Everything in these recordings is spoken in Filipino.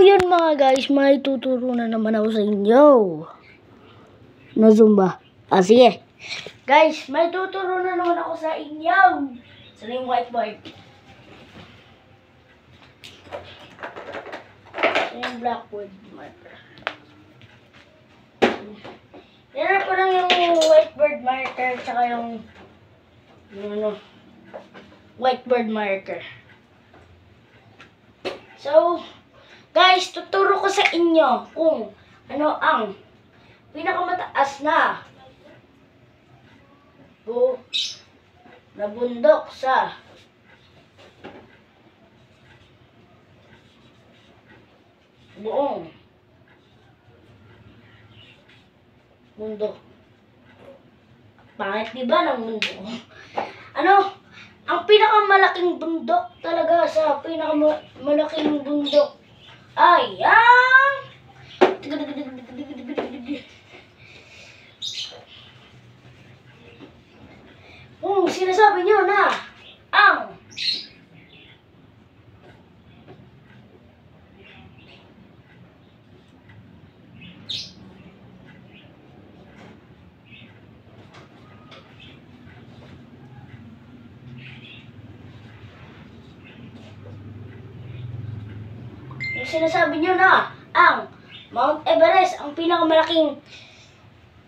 yun mga guys, may tuturo na naman ako sa inyo na Zumba. Sige. Guys, may tuturo na naman ako sa inyo. Sa yung whiteboard. Sa yung blackboard marker. Yan ko lang yung whiteboard marker tsaka yung whiteboard marker. So, guys, tuturo ko sa inyo kung ano ang pinakamataas na bundok sa buong mundo. Pangit diba ng mundo? Ano? Ang pinakamalaking bundok talaga sa pinakamalaking bundok ay ang kung sinasabi nyo na ang sinasabi nyo na ang Mount Everest, ang pinakamalaking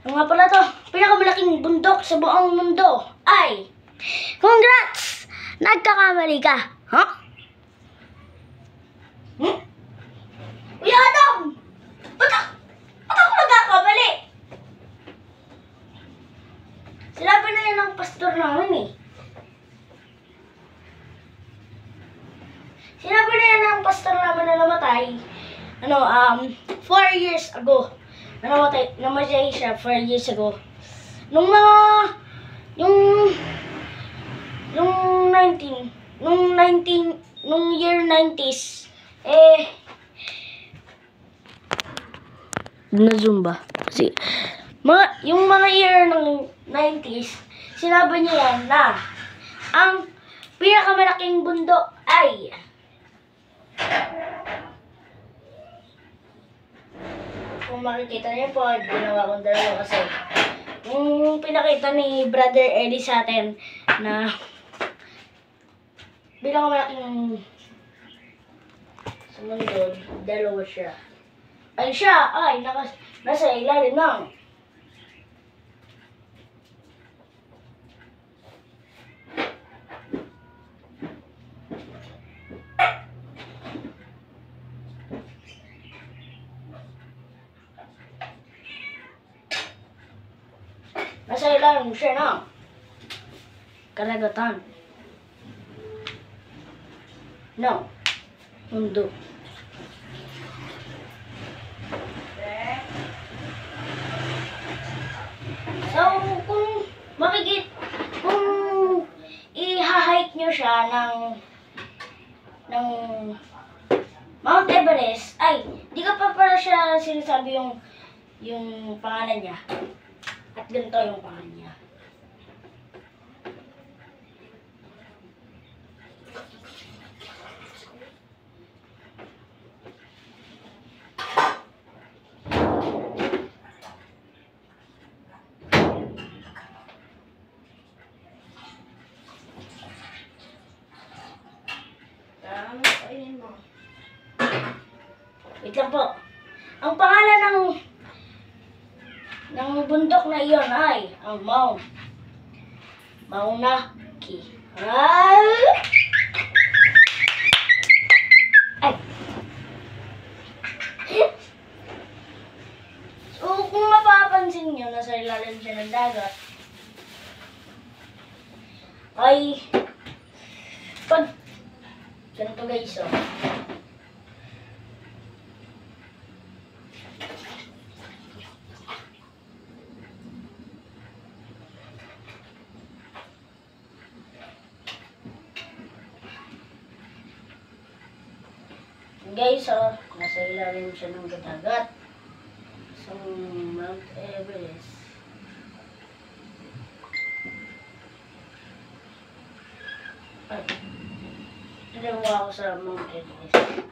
pinakamalaking bundok sa buong mundo ay congrats! Nagkakamali ka. Huh? Kuya Adam! Ba't ako nagkakamali? Sinabi na yan ng pastor namin eh. Sinabi na yan ng pastor namin na namatay 4 years ago. Namatay siya 4 years ago. Nung year 90s, na Zumba. Kasi, yung mga year ng 90s, sinabi niya yan na ang pinakamalaking bundok ay kung makikita niyo po, ginawa kong dalawa kasi yung pinakita ni Brother Eddie sa atin na pinakamalaking sa mundo, dalawa siya. Ay siya ay nasa ilalim ng siya ng karagatan ng mundo. So, kung i-hike nyo siya ng Mount Everest, ay, di ka pa para siya sinasabi yung pangalan niya. At ganito yung pangalan niya. Wait lang po. Ang pangalan ng bundok na iyon ay ang Mauna Kea. Ay. So, kung mapapansin nyo, nasa ilalim siya ng dagat, ay pag ganito guys, oh. Guys, nasa ilalim siya ng dagat sa Mount Everest. Ay, Dalawa ako sa Mount Everest.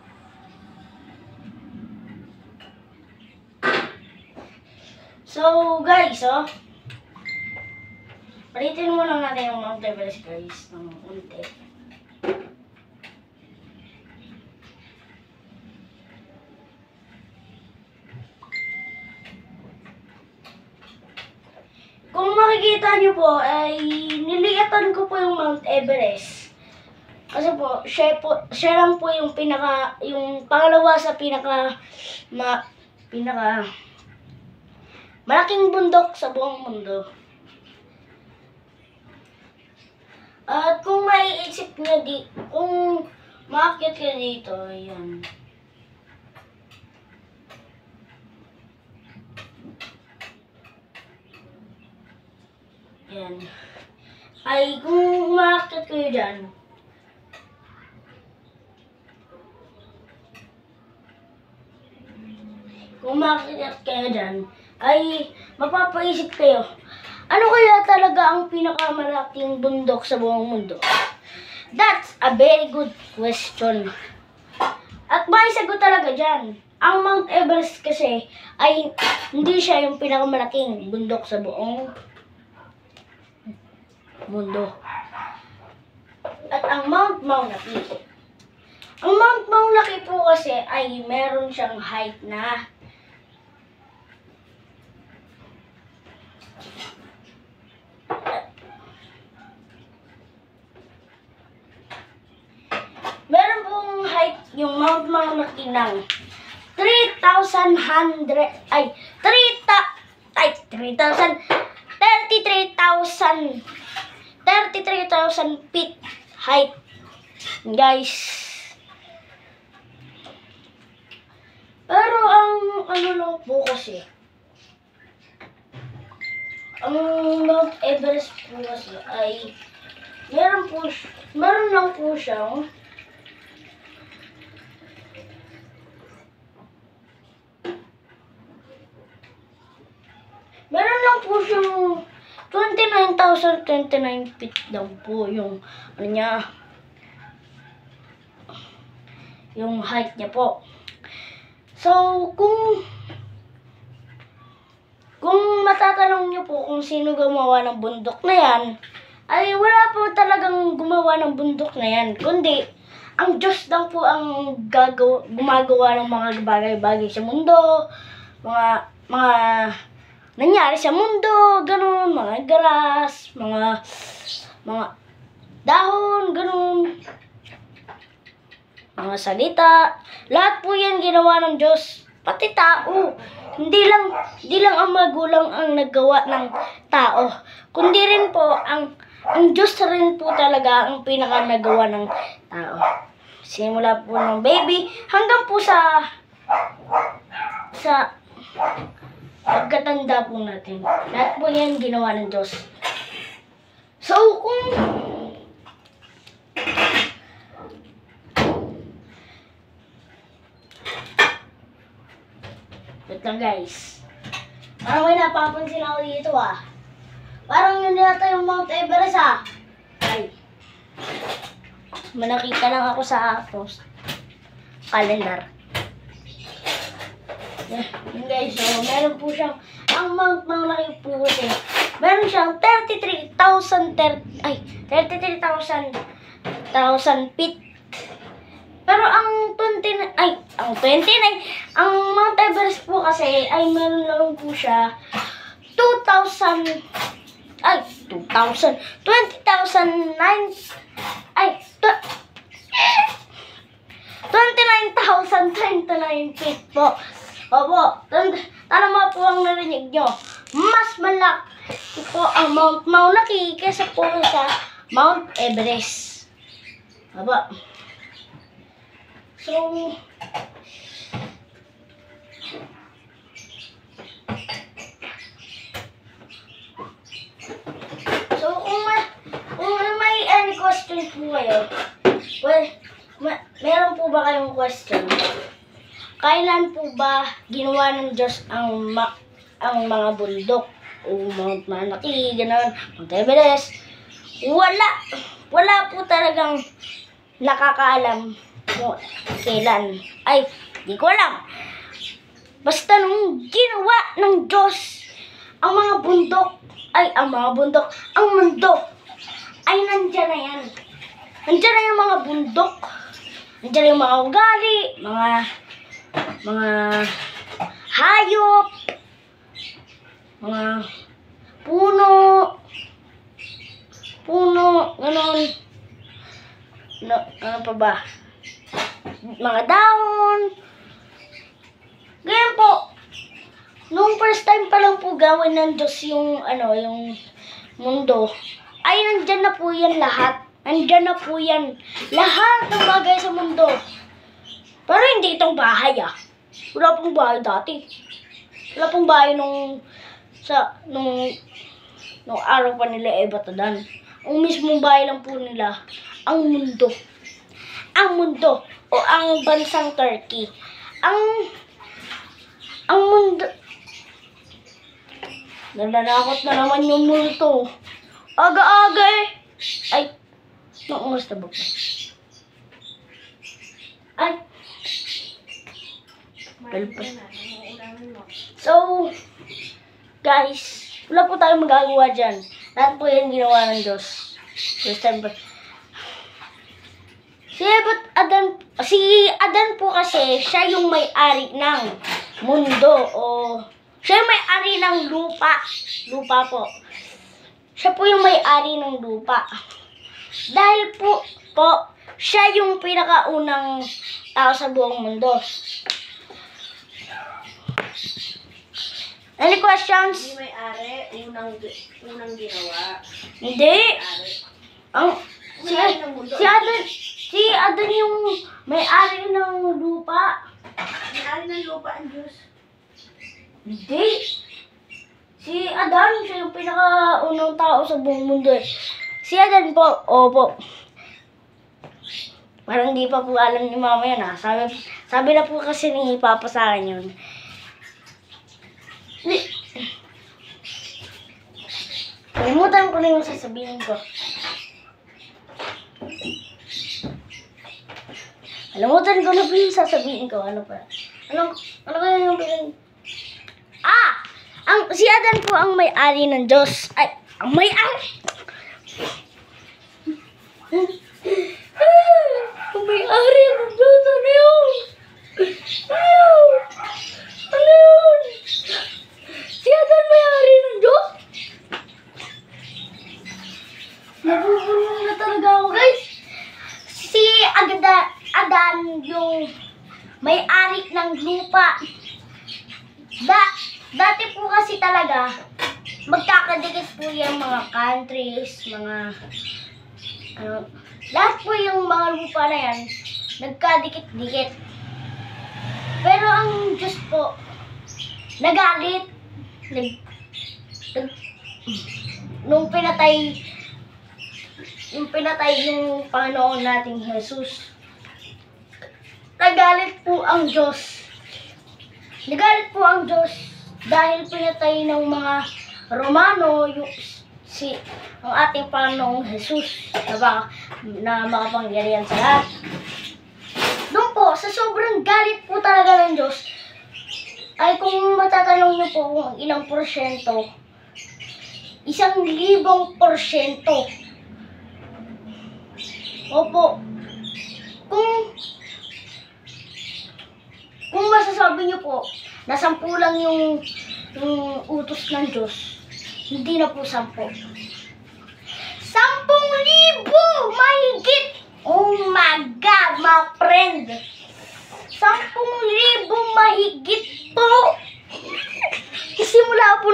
So, guys, palitin mo lang natin yung Mount Everest, guys, ng unti. Kung makikita nyo po, ay niliatan ko po yung Mount Everest. Kasi po, siya lang po yung yung pangalawa sa malaking bundok sa buong mundo. At kung maiisip nyo kung maakyat ka dito, ayan. Yan. Ay, kung umakit kayo dyan, ay mapapaisip kayo, ano kaya talaga ang pinakamalaking bundok sa buong mundo? That's a very good question. At may sagot talaga dyan. Ang Mount Everest kasi ay hindi siya yung pinakamalaking bundok sa buong mundo. At ang Mount Mauna Kea. Ang Mount Mauna Kea po kasi ay meron siyang height na yung Mount Mauna Kea ng 33,000 feet height, guys. Pero ang ano lang po kasi, ang Mount Everest po kasi ay meron lang po siyang yung 29,029 feet daw po yung ano niya, yung height niya po. So, kung matatanong niyo po kung sino gumawa ng bundok na yan, ay wala po talagang gumawa ng bundok na yan, kundi ang Diyos lang po ang gumagawa ng mga bagay-bagay sa mundo, mga nangyari sa mundo, ganun, mga grass, mga dahon, ganun, mga salita. Lahat po yan ginawa ng Diyos, pati tao. Hindi lang ang magulang ang naggawa ng tao, kundi rin po ang Diyos rin po talaga ang pinaka nagawa ng tao. Simula po ng baby hanggang po sa pagkatanda po natin. Lahat po yan ginawa ng Diyos. So, wait lang, guys. Parang may napapansin ako dito, Parang yun yata yung Mount Everest, Ay. Manakita lang ako sa calendar. Yun, guys, so meron po siyang, ang Mount Mauna Kea po kasi, meron siyang 33,000 feet. Pero ang Mount Everest po kasi ay meron lang po siya 29,029 feet po. Opo, tama po ang narinig nyo. Mas malaki po ang Mount Mauna Kea kaysa po sa Mount Everest. Opo. So, kung may any questions po kayo, meron po ba kayong question? Kailan po ba ginawa ng Diyos ang mga bundok o Mount Mauna Kea, gano'n, Mount Everest? Wala po talagang nakakaalam kung kailan. Ay, di ko alam. Basta nung ginawa ng Diyos ang mga bundok, ang mundo, ay nandyan na yan. Nandyan na yung mga bundok, nandyan na yung mga ugali, mga hayop, mga puno, ganon. Ano pa ba? Mga dahon. Ganyan po. Nung first time pa lang po gawin ng Diyos yung mundo, ay nandyan na po yan lahat. Nandyan na po yan. Lahat ng bagay sa mundo. Pero hindi itong bahay Wala pong bahay dati. Wala pong bahay nung araw pa nila Batadan. Ang mismong bahay lang po nila, ang mundo. Ang mundo o ang bansang Turkey. Ang mundo. Nananakot na naman yung multo. Aga-aga Ay, naungas na ba po? Ay. So, guys, wala po tayong magagawa dyan. Lahat po yan ginawa ng Diyos. First time ba? Si Adan po kasi, siya yung may-ari ng mundo o siya yung may-ari ng lupa. Lupa po. Siya po yung may-ari ng lupa. Dahil po, siya yung pinakaunang tao sa buong mundo. Any questions? Hindi may-ari, unang ginawa. Hindi. Si Adan yung may-ari ng lupa. May-ari ng lupa ang Diyos. Hindi. Si Adan, siya yung pinakaunang tao sa buong mundo. Si Adan po, opo. Parang di pa po alam ni Mama yun Sabi na po kasi ni Papa sa akin yun. Kalimutan ko na yung sasabihin ko. Kalimutan ko na po yung sasabihin ko. Ano pa? Ano kaya yung pinag... si Adan po ang may-ari ng Diyos. Ay, ang may-ari! Ang may-ari ng Diyos. Ano yun? Ano yun? Si Adan may-ari ng Diyos? Nabubulong na talaga ako, guys. Si Adan yung may-ari ng lupa. Dati po kasi talaga, magkakadikit po yung mga countries, lahat po yung mga lupa na yan, nagkadikit-dikit. Pero ang Diyos po, nagalit. Nung pinatay yung Panginoon nating Jesus, nagalit po ang Diyos. Nagalit po ang Diyos dahil pinatay ng mga Romano ang ating Panginoong Jesus na makapangyarihan sa lahat. Doon po, sa sobrang galit po talaga ng Diyos, ay kung matatanong niyo po kung ilang porsyento, 1,000%. Opo. Kung masasabi niyo po na 10 lang yung utos ng Diyos, hindi na po 10. 10,000 mahigit! Oh my God, my friend! 10,000 mahigit po! Simula po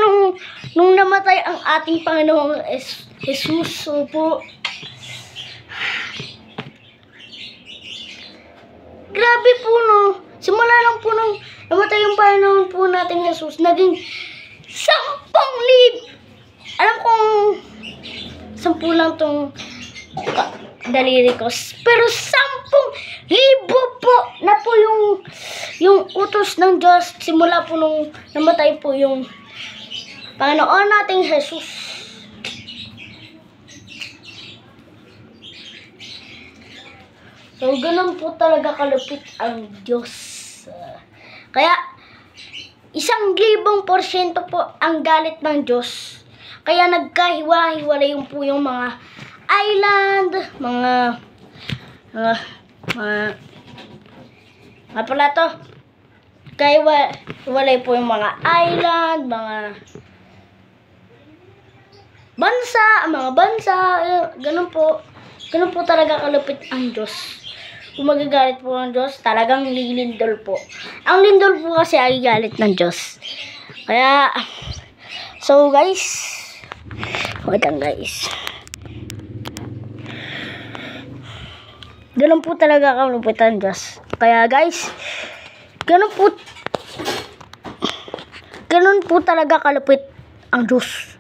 nung namatay ang ating Panginoong Jesus. Opo. Grabe po, no? Simula lang po nung namatay yung Panginoon po nating Jesus, naging 10,000. Alam kong 10 lang tong daliri ko. Pero 10,000 po na po yung utos ng Diyos simula po nung namatay po yung Panginoon nating Jesus. So, ganun po talaga kalupit ang Diyos. Kaya, 1,000% po ang galit ng Diyos. Kaya nagkahiwa-hiwalay yung po yung mga island, mga pala to. Hiwalay po yung mga island, mga bansa, ganun po. Ganun po talaga kalupit ang Diyos. Kung magagalit po ang Diyos, talagang lilindol po. Ang lindol po kasi ay galit ng Diyos. Kaya, so guys, wait lang guys. Ganun po talaga kalupit ang Diyos. Kaya guys, ganun po talaga kalupit ang Diyos.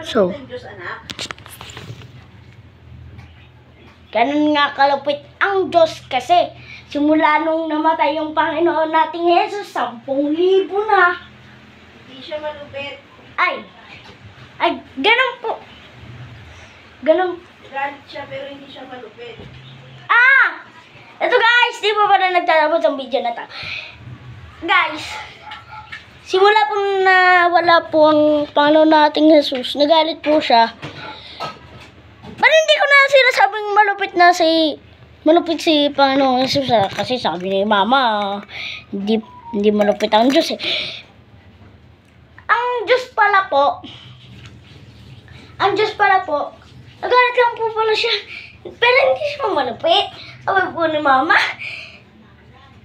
So, Ang Diyos, anak. ganun nga kalupit ang Diyos kasi simula nung namatay yung Panginoon nating Jesus, 10,000 na. Hindi siya malupit. Ay, ganun po. Ganun. Galit siya pero hindi siya malupit. Ito guys, di ba pala nagtatapos ang video na to? Guys, simula po na wala po ang Panginoon nating Jesus, nagalit po siya. Ba't hindi ko na sinasabing malupit si Panginoon Jesus kasi sabi ni Mama, hindi malupit ang Diyos eh. Ang Diyos pala po, nagalit lang po pala siya, pero hindi siya malupit. Sabi po ni Mama,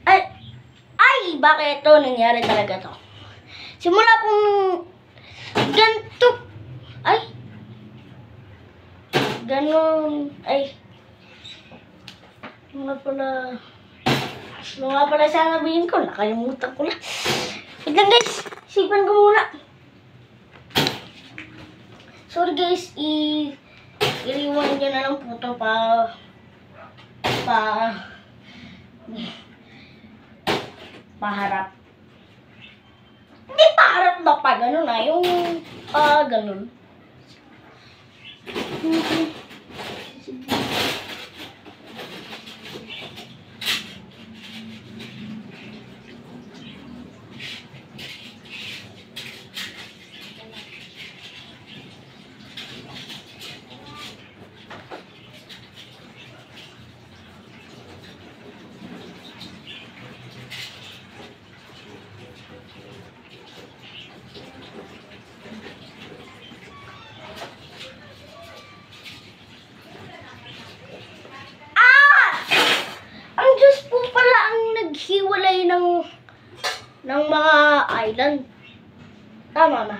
ay, bakit ito? Nangyari talaga to. Simula pong ganito, ganon, mga pala sasabihin ko, nakalimutan ko na. Wait lang guys, isipan ko muna. Sorry guys, i-rewind nyo na lang po ito paharap. Hindi paharap na pa, ganun na, yung ganun. Ang Diyos po pala ang naghiwalay ng mga island. Tama na.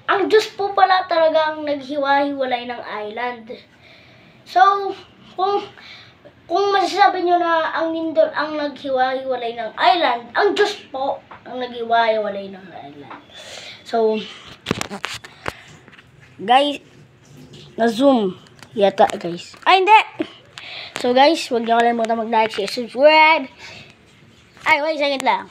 Ang Diyos po pala talaga ang naghiwa-hiwalay ng island. So, kung masasabi nyo na ang lindol ang naghiwa-hiwalay ng island, ang Diyos po ang naghiwa-hiwalay ng island. So, guys, na-zoom yata guys. Ay, hindi! So guys, huwag niyo kalimutan mag-like, share, subscribe. Ay, wait, saglit lang.